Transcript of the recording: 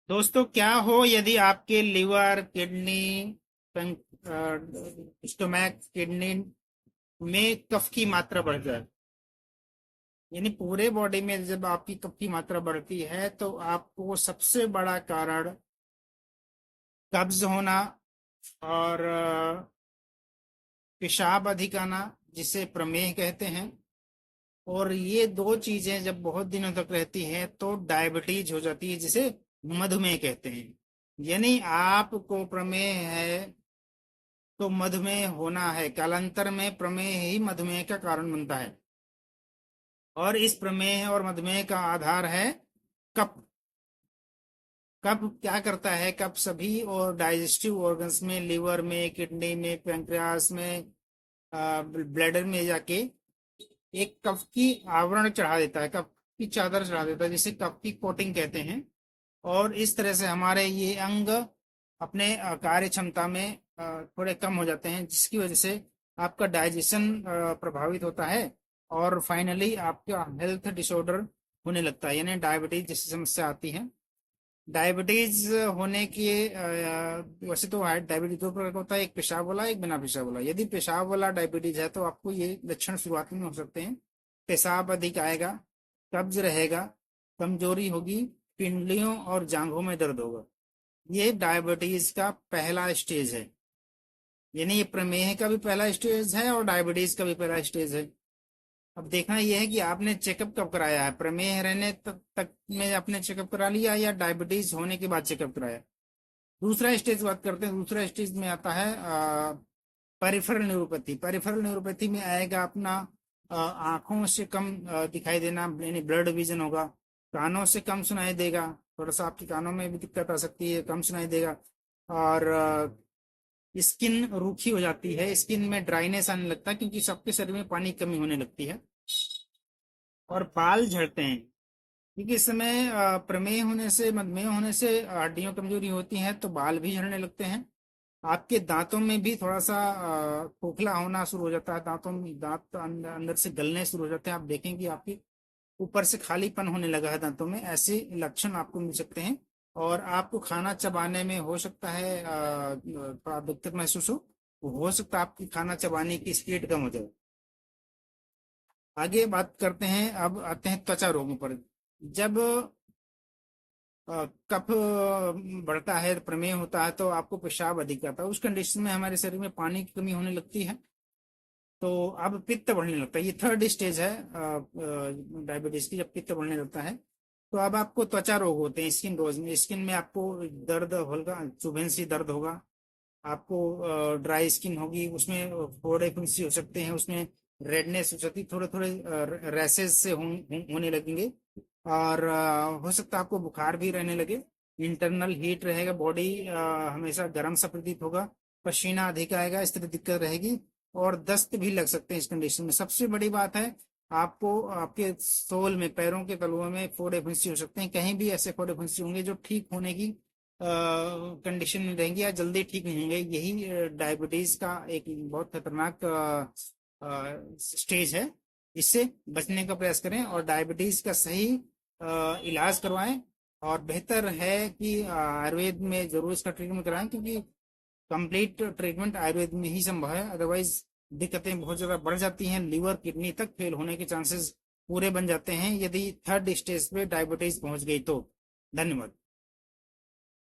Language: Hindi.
दोस्तों, क्या हो यदि आपके लिवर, किडनी, स्टोमैक, किडनी में कफ की मात्रा बढ़ जाए। यानी पूरे बॉडी में जब आपकी कफ की मात्रा बढ़ती है तो आपको सबसे बड़ा कारण कब्ज होना और पेशाब अधिक आना, जिसे प्रमेह कहते हैं। और ये दो चीजें जब बहुत दिनों तक रहती हैं तो डायबिटीज हो जाती है, जिसे मधुमेह कहते हैं। यानी आपको प्रमेह है तो मधुमेह होना है, कालांतर में प्रमेह ही मधुमेह का कारण बनता है। और इस प्रमेह और मधुमेह का आधार है कफ। कफ क्या करता है? कफ सभी और डाइजेस्टिव ऑर्गन्स में, लिवर में, किडनी में, पैंक्रियास में, ब्लैडर में जाके एक कफ की आवरण चढ़ा देता है, कफ की चादर चढ़ा देता है, जिसे कफ की कोटिंग कहते हैं। और इस तरह से हमारे ये अंग अपने कार्य क्षमता में थोड़े कम हो जाते हैं, जिसकी वजह से आपका डाइजेशन प्रभावित होता है। और फाइनली आपका हेल्थ डिसऑर्डर होने लगता है, यानी डायबिटीज जैसी समस्या आती है। डायबिटीज होने की वैसे तो डायबिटीज दो प्रकार का होता है, एक पेशाब वाला, एक बिना पेशाब वाला। यदि पेशाब वाला डायबिटीज है तो आपको ये लक्षण शुरुआत में हो सकते हैं। पेशाब अधिक आएगा, कब्ज रहेगा, कमजोरी होगी, पिंडलियों और जांघों में दर्द होगा। ये डायबिटीज का पहला स्टेज है। यानी ये प्रमेह का भी पहला स्टेज है और डायबिटीज का भी पहला स्टेज है। अब देखना यह है कि आपने चेकअप कब कराया है। प्रमेह रहने तक में आपने चेकअप करा लिया या डायबिटीज होने के बाद चेकअप कराया। दूसरा स्टेज बात करते हैं। दूसरा स्टेज में आता है पेरिफेरल न्यूरोपैथी। पेरिफेरल न्यूरोपैथी में आएगा अपना आंखों से कम दिखाई देना, यानी ब्लड विजन होगा। कानों से कम सुनाई देगा, थोड़ा सा आपके कानों में भी दिक्कत आ सकती है, कम सुनाई देगा। और स्किन रूखी हो जाती है, स्किन में ड्राइनेस आने लगता है, क्योंकि सबके शरीर में पानी की कमी होने लगती है। और बाल झड़ते हैं, क्योंकि इस समय प्रमेह होने से, मधुमेह होने से हड्डियों कमजोरी होती है तो बाल भी झड़ने लगते हैं। आपके दांतों में भी थोड़ा सा खोखला होना शुरू हो जाता है, दांतों में दांत अंदर से गलने शुरू हो जाते हैं। आप देखेंगे आपके ऊपर से खालीपन होने लगा है दांतों में, ऐसे लक्षण आपको मिल सकते हैं। और आपको खाना चबाने में हो सकता है थोड़ा दिक्कत महसूस हो सकता है आपकी खाना चबाने की स्पीड कम हो जाए। आगे बात करते हैं, अब आते हैं त्वचा रोगों पर। जब कफ बढ़ता है, प्रमेह होता है, तो आपको पेशाब अधिक आता है। उस कंडीशन में हमारे शरीर में पानी की कमी होने लगती है, तो अब पित्त बढ़ने लगता है। ये थर्ड स्टेज है डायबिटीज की, जब पित्त बढ़ने लगता है। तो अब आपको त्वचा रोग होते हैं, स्किन रोज में, स्किन में आपको दर्द होगा, चुभन सी दर्द होगा। आपको ड्राई स्किन होगी, उसमें फोड़े फुंसी हो सकते हैं, उसमें रेडनेस हो सकती है, थोड़े थोड़े रैसेस से होने लगेंगे। और हो सकता है आपको बुखार भी रहने लगे। इंटरनल हीट रहेगा, बॉडी हमेशा गर्म सा प्रतीत होगा, पसीना अधिक आएगा, इस तरह दिक्कत रहेगी। और दस्त भी लग सकते हैं इस कंडीशन में। सबसे बड़ी बात है, आपको आपके सोल में, पैरों के तलुओं में फोड़े फुंसी हो सकते हैं। कहीं भी ऐसे फोड़े फुंसी होंगे जो ठीक होने की कंडीशन में रहेंगे या जल्दी ठीक नहीं होंगे। यही डायबिटीज का एक बहुत खतरनाक स्टेज है। इससे बचने का प्रयास करें और डायबिटीज का सही इलाज करवाएं। और बेहतर है कि आयुर्वेद में जरूर इसका ट्रीटमेंट कराएं, क्योंकि कंप्लीट ट्रीटमेंट आयुर्वेद में ही संभव है। अदरवाइज दिक्कतें बहुत ज्यादा बढ़ जाती हैं, लिवर किडनी तक फेल होने के चांसेस पूरे बन जाते हैं यदि थर्ड स्टेज पे डायबिटीज पहुंच गई तो। धन्यवाद।